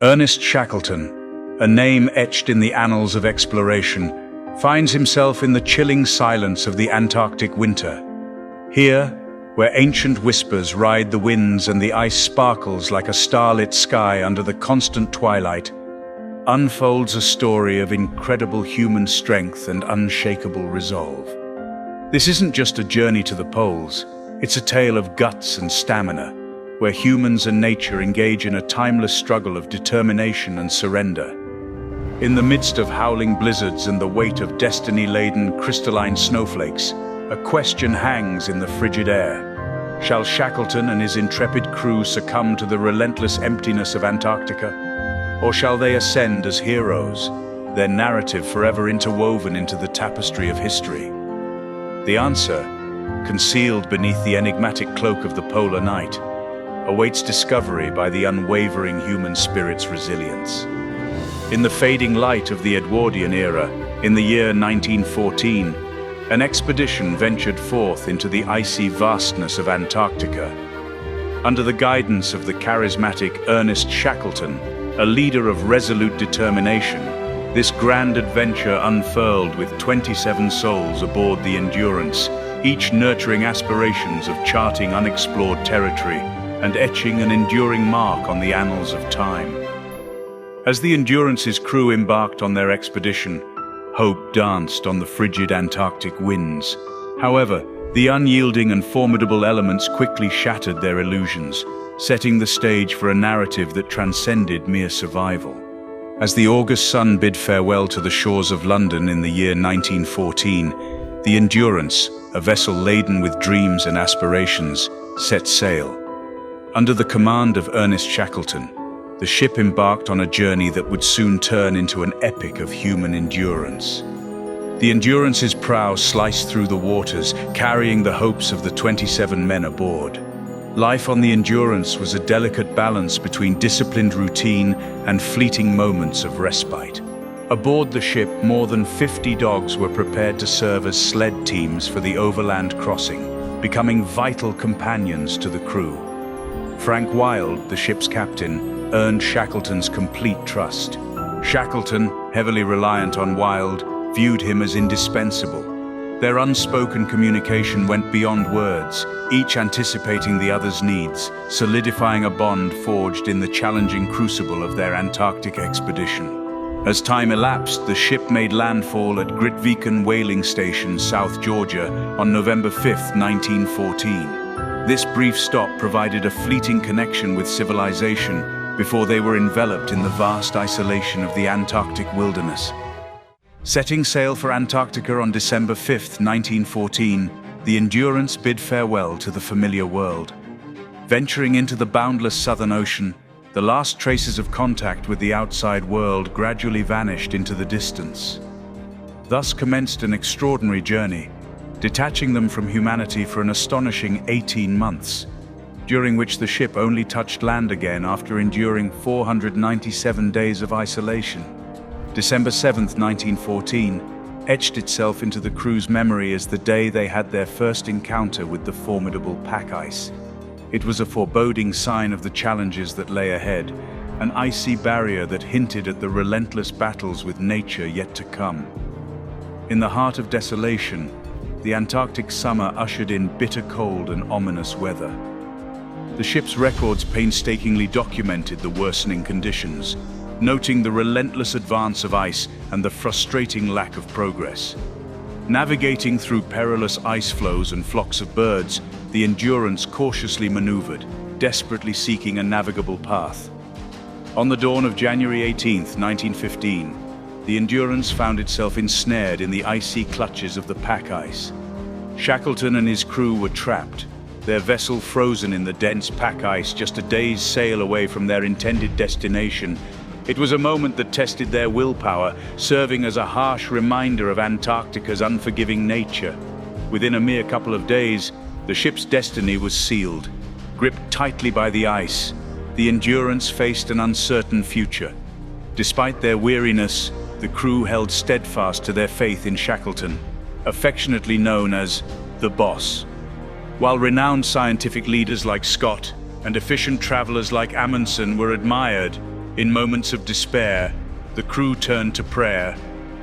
Ernest Shackleton, a name etched in the annals of exploration, finds himself in the chilling silence of the Antarctic winter. Here, where ancient whispers ride the winds and the ice sparkles like a starlit sky under the constant twilight, unfolds a story of incredible human strength and unshakable resolve. This isn't just a journey to the poles, it's a tale of guts and stamina, where humans and nature engage in a timeless struggle of determination and surrender. In the midst of howling blizzards and the weight of destiny-laden crystalline snowflakes, a question hangs in the frigid air. Shall Shackleton and his intrepid crew succumb to the relentless emptiness of Antarctica? Or shall they ascend as heroes, their narrative forever interwoven into the tapestry of history? The answer, concealed beneath the enigmatic cloak of the polar night, awaits discovery by the unwavering human spirit's resilience. In the fading light of the Edwardian era, in the year 1914, an expedition ventured forth into the icy vastness of Antarctica. Under the guidance of the charismatic Ernest Shackleton, a leader of resolute determination, this grand adventure unfurled with 27 souls aboard the Endurance, each nurturing aspirations of charting unexplored territory and etching an enduring mark on the annals of time. As the Endurance's crew embarked on their expedition, hope danced on the frigid Antarctic winds. However, the unyielding and formidable elements quickly shattered their illusions, setting the stage for a narrative that transcended mere survival. As the August sun bid farewell to the shores of London in the year 1914, the Endurance, a vessel laden with dreams and aspirations, set sail. Under the command of Ernest Shackleton, the ship embarked on a journey that would soon turn into an epic of human endurance. The Endurance's prow sliced through the waters, carrying the hopes of the 27 men aboard. Life on the Endurance was a delicate balance between disciplined routine and fleeting moments of respite. Aboard the ship, more than 50 dogs were prepared to serve as sled teams for the overland crossing, becoming vital companions to the crew. Frank Wild, the ship's captain, earned Shackleton's complete trust. Shackleton, heavily reliant on Wild, viewed him as indispensable. Their unspoken communication went beyond words, each anticipating the other's needs, solidifying a bond forged in the challenging crucible of their Antarctic expedition. As time elapsed, the ship made landfall at Grytviken whaling station, South Georgia, on November 5, 1914. This brief stop provided a fleeting connection with civilization before they were enveloped in the vast isolation of the Antarctic wilderness. Setting sail for Antarctica on December 5, 1914, the Endurance bid farewell to the familiar world. Venturing into the boundless Southern Ocean, the last traces of contact with the outside world gradually vanished into the distance. Thus commenced an extraordinary journey, detaching them from humanity for an astonishing 18 months, during which the ship only touched land again after enduring 497 days of isolation. December 7, 1914, etched itself into the crew's memory as the day they had their first encounter with the formidable pack ice. It was a foreboding sign of the challenges that lay ahead, an icy barrier that hinted at the relentless battles with nature yet to come. In the heart of desolation, the Antarctic summer ushered in bitter cold and ominous weather. The ship's records painstakingly documented the worsening conditions, noting the relentless advance of ice and the frustrating lack of progress. Navigating through perilous ice floes and flocks of birds, the Endurance cautiously maneuvered, desperately seeking a navigable path. On the dawn of January 18, 1915, the Endurance found itself ensnared in the icy clutches of the pack ice. Shackleton and his crew were trapped, their vessel frozen in the dense pack ice just a day's sail away from their intended destination. It was a moment that tested their willpower, serving as a harsh reminder of Antarctica's unforgiving nature. Within a mere couple of days, the ship's destiny was sealed. Gripped tightly by the ice, the Endurance faced an uncertain future. Despite their weariness, the crew held steadfast to their faith in Shackleton, affectionately known as the Boss. While renowned scientific leaders like Scott and efficient travelers like Amundsen were admired, In moments of despair, the crew turned to prayer,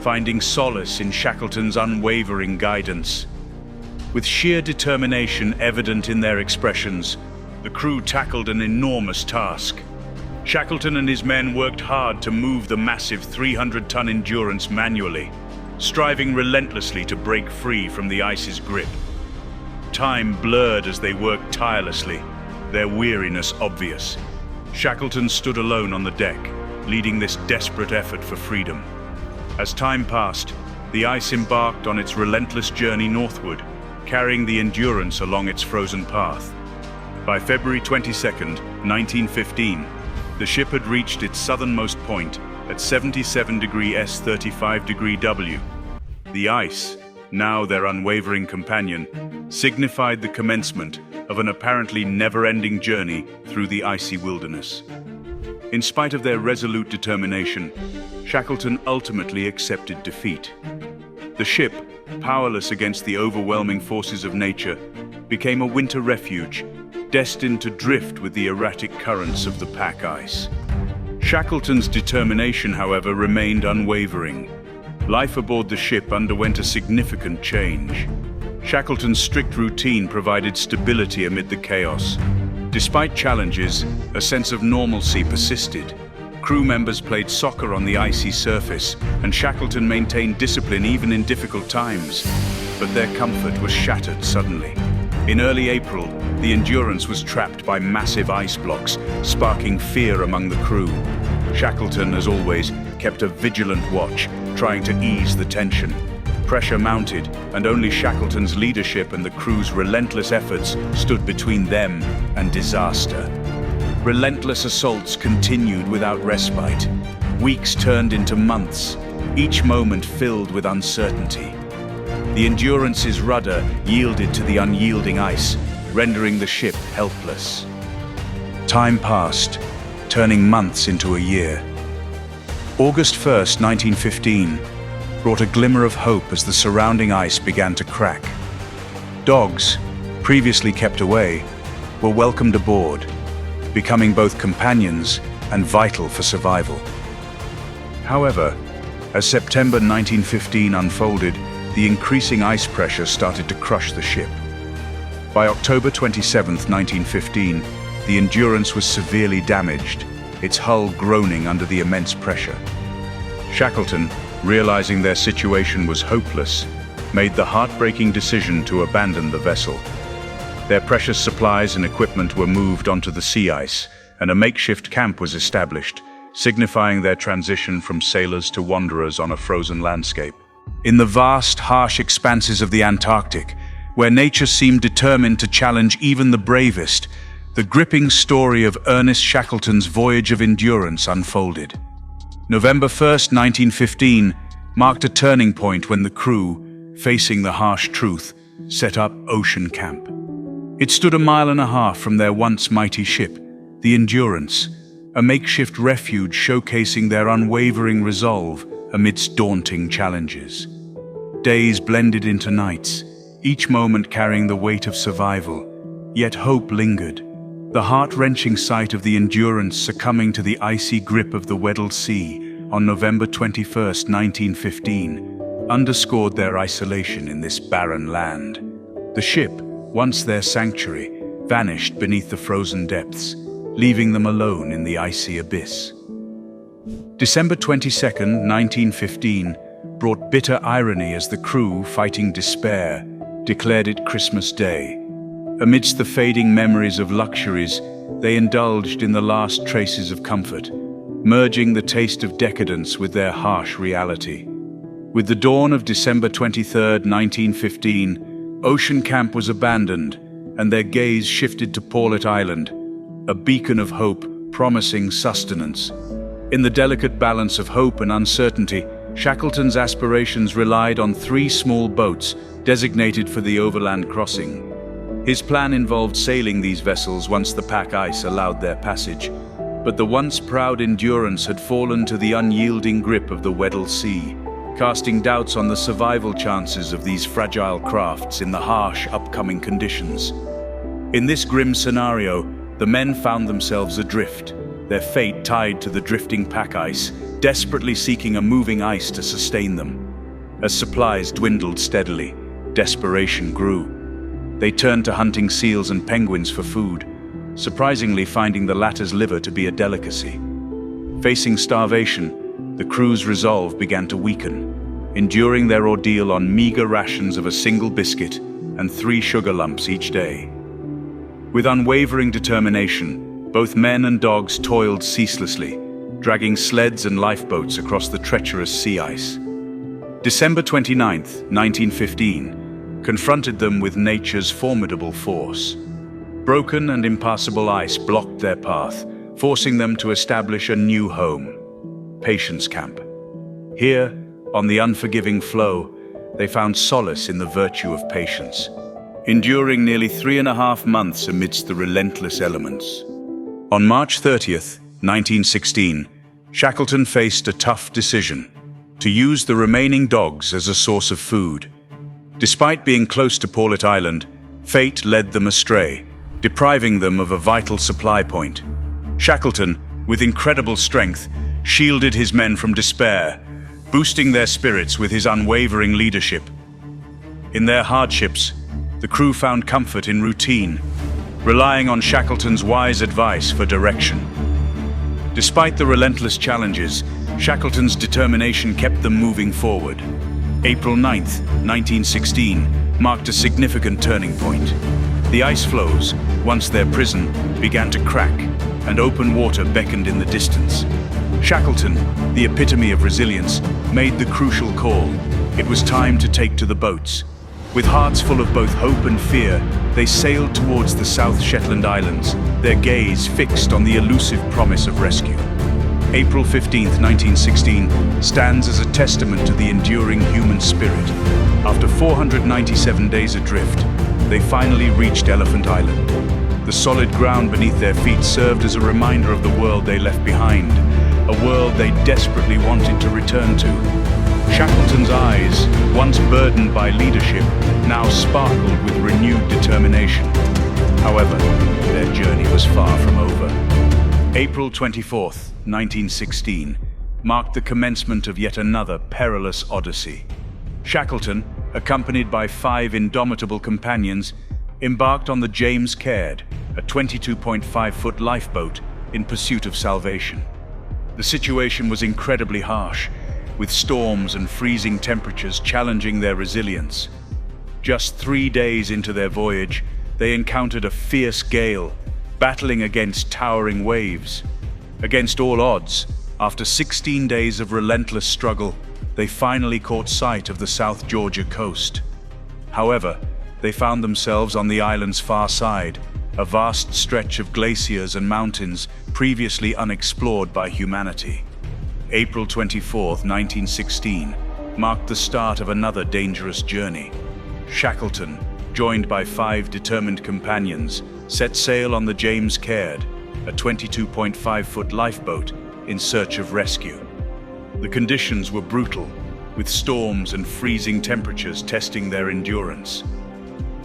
finding solace in Shackleton's unwavering guidance. With sheer determination evident in their expressions, the crew tackled an enormous task. Shackleton and his men worked hard to move the massive 300-ton Endurance manually, striving relentlessly to break free from the ice's grip. Time blurred as they worked tirelessly, their weariness obvious. Shackleton stood alone on the deck, leading this desperate effort for freedom. As time passed, the ice embarked on its relentless journey northward, carrying the Endurance along its frozen path. By February 22, 1915, the ship had reached its southernmost point at 77 degree S 35 degree W. The ice, now their unwavering companion, signified the commencement of an apparently never-ending journey through the icy wilderness. In spite of their resolute determination, Shackleton ultimately accepted defeat. The ship, powerless against the overwhelming forces of nature, became a winter refuge, destined to drift with the erratic currents of the pack ice. Shackleton's determination, however, remained unwavering. Life aboard the ship underwent a significant change. Shackleton's strict routine provided stability amid the chaos. Despite challenges, a sense of normalcy persisted. Crew members played soccer on the icy surface, and Shackleton maintained discipline even in difficult times. But their comfort was shattered suddenly. In early April, the Endurance was trapped by massive ice blocks, sparking fear among the crew. Shackleton, as always, kept a vigilant watch, trying to ease the tension. Pressure mounted, and only Shackleton's leadership and the crew's relentless efforts stood between them and disaster. Relentless assaults continued without respite. Weeks turned into months, each moment filled with uncertainty. The Endurance's rudder yielded to the unyielding ice, rendering the ship helpless. Time passed, turning months into a year. August 1st, 1915, brought a glimmer of hope as the surrounding ice began to crack. Dogs, previously kept away, were welcomed aboard, becoming both companions and vital for survival. However, as September 1915 unfolded, the increasing ice pressure started to crush the ship. By October 27, 1915, the Endurance was severely damaged, its hull groaning under the immense pressure. Shackleton, realizing their situation was hopeless, made the heartbreaking decision to abandon the vessel. Their precious supplies and equipment were moved onto the sea ice, and a makeshift camp was established, signifying their transition from sailors to wanderers on a frozen landscape. In the vast, harsh expanses of the Antarctic, where nature seemed determined to challenge even the bravest, the gripping story of Ernest Shackleton's voyage of endurance unfolded. November 1st, 1915, marked a turning point when the crew, facing the harsh truth, set up Ocean Camp. It stood 1.5 miles from their once mighty ship, the Endurance, a makeshift refuge showcasing their unwavering resolve amidst daunting challenges. Days blended into nights, each moment carrying the weight of survival, yet hope lingered. The heart-wrenching sight of the Endurance succumbing to the icy grip of the Weddell Sea on November 21, 1915, underscored their isolation in this barren land. The ship, once their sanctuary, vanished beneath the frozen depths, leaving them alone in the icy abyss. December 22, 1915, brought bitter irony as the crew, fighting despair, declared it Christmas Day. Amidst the fading memories of luxuries, they indulged in the last traces of comfort, merging the taste of decadence with their harsh reality. With the dawn of December 23, 1915, Ocean Camp was abandoned, and their gaze shifted to Paulet Island, a beacon of hope promising sustenance. In the delicate balance of hope and uncertainty, Shackleton's aspirations relied on 3 small boats designated for the overland crossing. His plan involved sailing these vessels once the pack ice allowed their passage, but the once proud Endurance had fallen to the unyielding grip of the Weddell Sea, casting doubts on the survival chances of these fragile crafts in the harsh upcoming conditions. In this grim scenario, the men found themselves adrift, their fate tied to the drifting pack ice, desperately seeking a moving ice to sustain them. As supplies dwindled steadily, desperation grew. They turned to hunting seals and penguins for food, surprisingly finding the latter's liver to be a delicacy. Facing starvation, the crew's resolve began to weaken, enduring their ordeal on meager rations of a single biscuit and 3 sugar lumps each day. With unwavering determination, both men and dogs toiled ceaselessly, dragging sleds and lifeboats across the treacherous sea ice. December 29, 1915, confronted them with nature's formidable force. Broken and impassable ice blocked their path, forcing them to establish a new home, Patience Camp. Here, on the unforgiving floe, they found solace in the virtue of patience, enduring nearly 3.5 months amidst the relentless elements. On March 30th, 1916, Shackleton faced a tough decision: to use the remaining dogs as a source of food. Despite being close to Paulet Island, fate led them astray, depriving them of a vital supply point. Shackleton, with incredible strength, shielded his men from despair, boosting their spirits with his unwavering leadership. In their hardships, the crew found comfort in routine, relying on Shackleton's wise advice for direction. Despite the relentless challenges, Shackleton's determination kept them moving forward. April 9, 1916, marked a significant turning point. The ice floes, once their prison, began to crack, and open water beckoned in the distance. Shackleton, the epitome of resilience, made the crucial call. It was time to take to the boats. With hearts full of both hope and fear, they sailed towards the South Shetland Islands, their gaze fixed on the elusive promise of rescue. April 15, 1916, stands as a testament to the enduring human spirit. After 497 days adrift, they finally reached Elephant Island. The solid ground beneath their feet served as a reminder of the world they left behind, a world they desperately wanted to return to. Shackleton's eyes, once burdened by leadership, now sparkled with renewed determination. However, their journey was far from over. April 24, 1916, marked the commencement of yet another perilous odyssey. Shackleton, accompanied by 5 indomitable companions, embarked on the James Caird, a 22.5-foot lifeboat, in pursuit of salvation. The situation was incredibly harsh, with storms and freezing temperatures challenging their resilience. Just 3 days into their voyage, they encountered a fierce gale, battling against towering waves. Against all odds, after 16 days of relentless struggle, they finally caught sight of the South Georgia coast. However, they found themselves on the island's far side, a vast stretch of glaciers and mountains previously unexplored by humanity. April 24, 1916, marked the start of another dangerous journey. Shackleton, joined by 5 determined companions, set sail on the James Caird, a 22.5-foot lifeboat, in search of rescue. The conditions were brutal, with storms and freezing temperatures testing their endurance.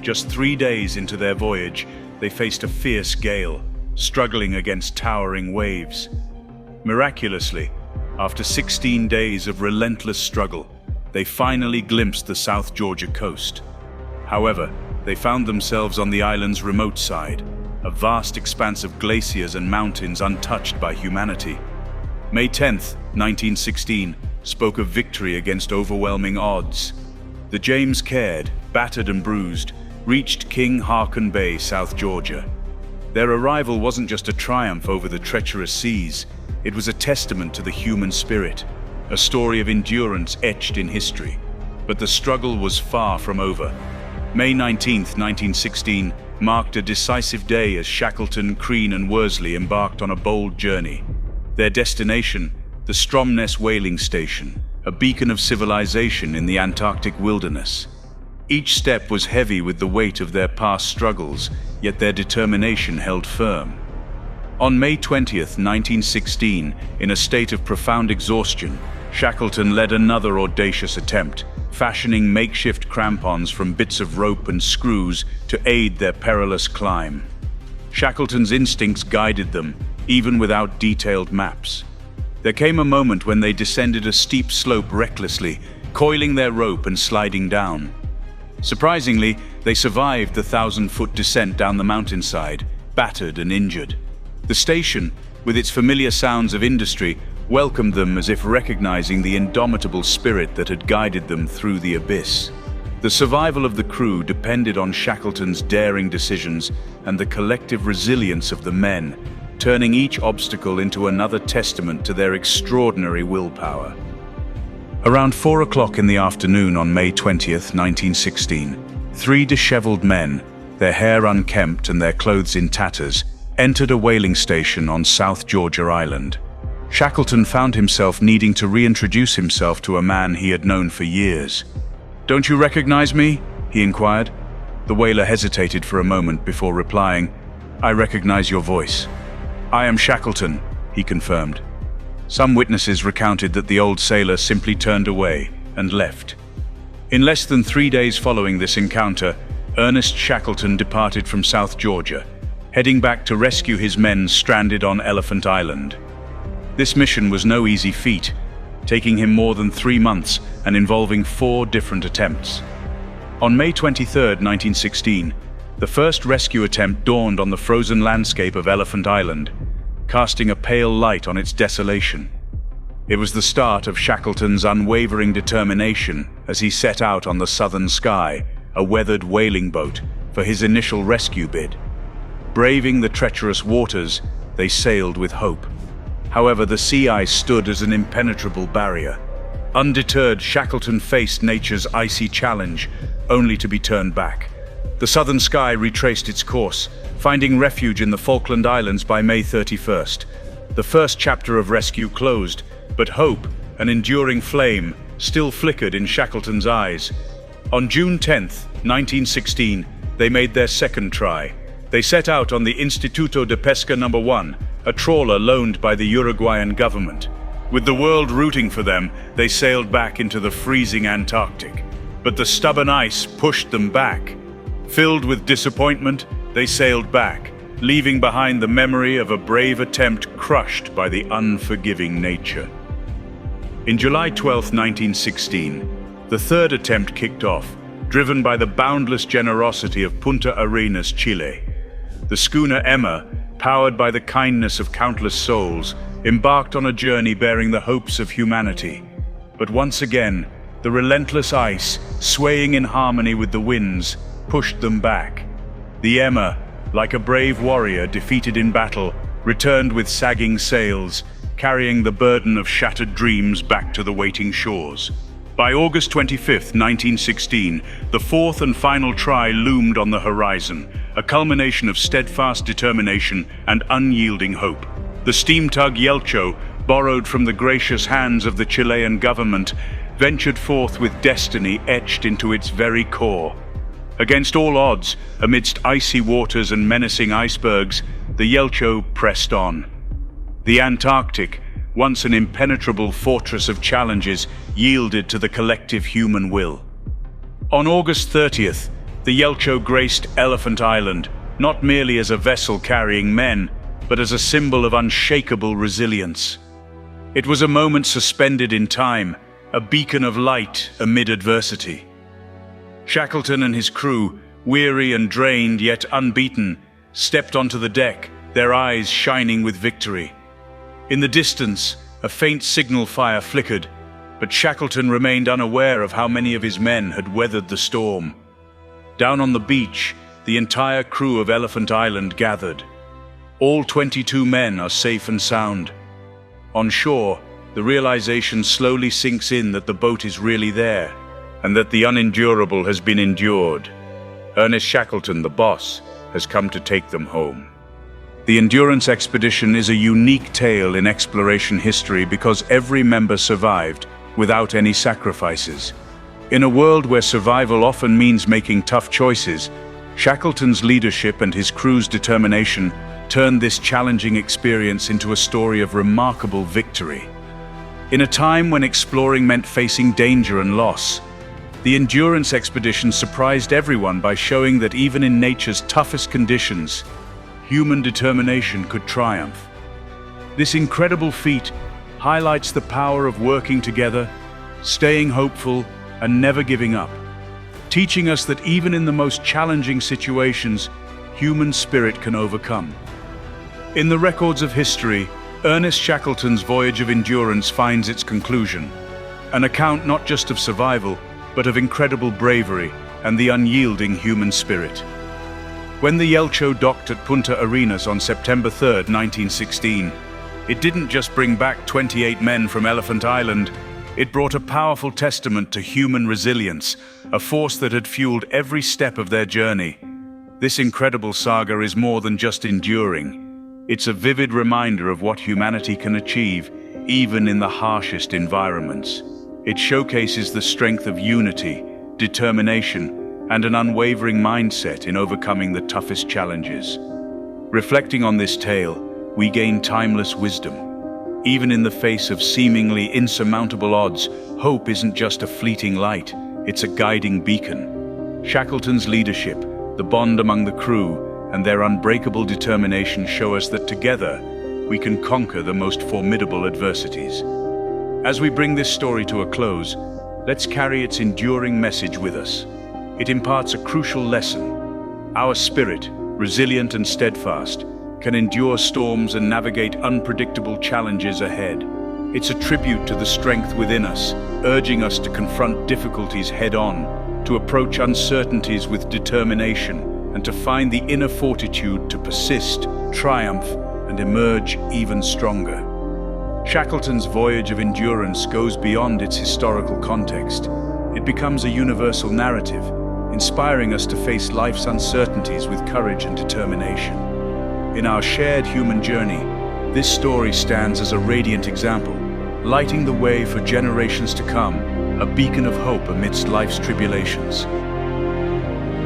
Just 3 days into their voyage, they faced a fierce gale, struggling against towering waves. Miraculously, after 16 days of relentless struggle, they finally glimpsed the South Georgia coast. However, they found themselves on the island's remote side, a vast expanse of glaciers and mountains untouched by humanity. May 10, 1916, spoke of victory against overwhelming odds. The James Caird, battered and bruised, reached King Haakon Bay, South Georgia. Their arrival wasn't just a triumph over the treacherous seas, it was a testament to the human spirit, a story of endurance etched in history. But the struggle was far from over. May 19, 1916, marked a decisive day as Shackleton, Crean and Worsley embarked on a bold journey. Their destination, the Stromness whaling station, a beacon of civilization in the Antarctic wilderness. Each step was heavy with the weight of their past struggles, yet their determination held firm. On May 20, 1916, in a state of profound exhaustion, Shackleton led another audacious attempt, fashioning makeshift crampons from bits of rope and screws to aid their perilous climb. Shackleton's instincts guided them, even without detailed maps. There came a moment when they descended a steep slope recklessly, coiling their rope and sliding down. Surprisingly, they survived the 1,000-foot descent down the mountainside, battered and injured. The station, with its familiar sounds of industry, welcomed them as if recognizing the indomitable spirit that had guided them through the abyss. The survival of the crew depended on Shackleton's daring decisions and the collective resilience of the men, turning each obstacle into another testament to their extraordinary willpower. Around 4 o'clock in the afternoon on May 20th, 1916, 3 disheveled men, their hair unkempt and their clothes in tatters, entered a whaling station on South Georgia Island. Shackleton found himself needing to reintroduce himself to a man he had known for years. "Don't you recognize me?" he inquired. The whaler hesitated for a moment before replying, "I recognize your voice." "I am Shackleton," he confirmed. Some witnesses recounted that the old sailor simply turned away and left. In less than 3 days following this encounter, Ernest Shackleton departed from South Georgia, heading back to rescue his men stranded on Elephant Island. This mission was no easy feat, taking him more than 3 months and involving 4 different attempts. On May 23, 1916, the first rescue attempt dawned on the frozen landscape of Elephant Island, casting a pale light on its desolation. It was the start of Shackleton's unwavering determination as he set out on the southern sky, a weathered whaling boat, for his initial rescue bid. Braving the treacherous waters, they sailed with hope. However, the sea ice stood as an impenetrable barrier. Undeterred, Shackleton faced nature's icy challenge, only to be turned back. The southern sky retraced its course, finding refuge in the Falkland Islands by May 31st. The first chapter of rescue closed, but hope, an enduring flame, still flickered in Shackleton's eyes. On June 10th, 1916, they made their second try. They set out on the Instituto de Pesca No. 1, a trawler loaned by the Uruguayan government. With the world rooting for them, they sailed back into the freezing Antarctic. But the stubborn ice pushed them back. Filled with disappointment, they sailed back, leaving behind the memory of a brave attempt crushed by the unforgiving nature. In July 12, 1916, the third attempt kicked off, driven by the boundless generosity of Punta Arenas, Chile. The schooner Emma, powered by the kindness of countless souls, embarked on a journey bearing the hopes of humanity. But once again, the relentless ice, swaying in harmony with the winds, pushed them back. The Emma, like a brave warrior defeated in battle, returned with sagging sails, carrying the burden of shattered dreams back to the waiting shores. By August 25, 1916, the fourth and final try loomed on the horizon, a culmination of steadfast determination and unyielding hope. The steam tug Yelcho, borrowed from the gracious hands of the Chilean government, ventured forth with destiny etched into its very core. Against all odds, amidst icy waters and menacing icebergs, the Yelcho pressed on. The Antarctic, once an impenetrable fortress of challenges, yielded to the collective human will. On August 30th, the Yelcho graced Elephant Island, not merely as a vessel carrying men, but as a symbol of unshakable resilience. It was a moment suspended in time, a beacon of light amid adversity. Shackleton and his crew, weary and drained yet unbeaten, stepped onto the deck, their eyes shining with victory. In the distance, a faint signal fire flickered, but Shackleton remained unaware of how many of his men had weathered the storm. Down on the beach, the entire crew of Elephant Island gathered. All 22 men are safe and sound. On shore, the realization slowly sinks in that the boat is really there, and that the unendurable has been endured. Ernest Shackleton, the boss, has come to take them home. The Endurance expedition is a unique tale in exploration history because every member survived without any sacrifices. In a world where survival often means making tough choices, Shackleton's leadership and his crew's determination turned this challenging experience into a story of remarkable victory. In a time when exploring meant facing danger and loss, the Endurance expedition surprised everyone by showing that even in nature's toughest conditions, human determination could triumph. This incredible feat highlights the power of working together, staying hopeful, and never giving up, teaching us that even in the most challenging situations, human spirit can overcome. In the records of history, Ernest Shackleton's voyage of endurance finds its conclusion, an account not just of survival, but of incredible bravery and the unyielding human spirit. When the Yelcho docked at Punta Arenas on September 3, 1916, it didn't just bring back 28 men from Elephant Island, it brought a powerful testament to human resilience, a force that had fueled every step of their journey. This incredible saga is more than just enduring. It's a vivid reminder of what humanity can achieve, even in the harshest environments. It showcases the strength of unity, determination, and an unwavering mindset in overcoming the toughest challenges. Reflecting on this tale, we gain timeless wisdom. Even in the face of seemingly insurmountable odds, hope isn't just a fleeting light, it's a guiding beacon. Shackleton's leadership, the bond among the crew, and their unbreakable determination show us that together, we can conquer the most formidable adversities. As we bring this story to a close, let's carry its enduring message with us. It imparts a crucial lesson. Our spirit, resilient and steadfast, can endure storms and navigate unpredictable challenges ahead. It's a tribute to the strength within us, urging us to confront difficulties head-on, to approach uncertainties with determination, and to find the inner fortitude to persist, triumph, and emerge even stronger. Shackleton's voyage of endurance goes beyond its historical context. It becomes a universal narrative, inspiring us to face life's uncertainties with courage and determination. In our shared human journey, this story stands as a radiant example, lighting the way for generations to come, a beacon of hope amidst life's tribulations.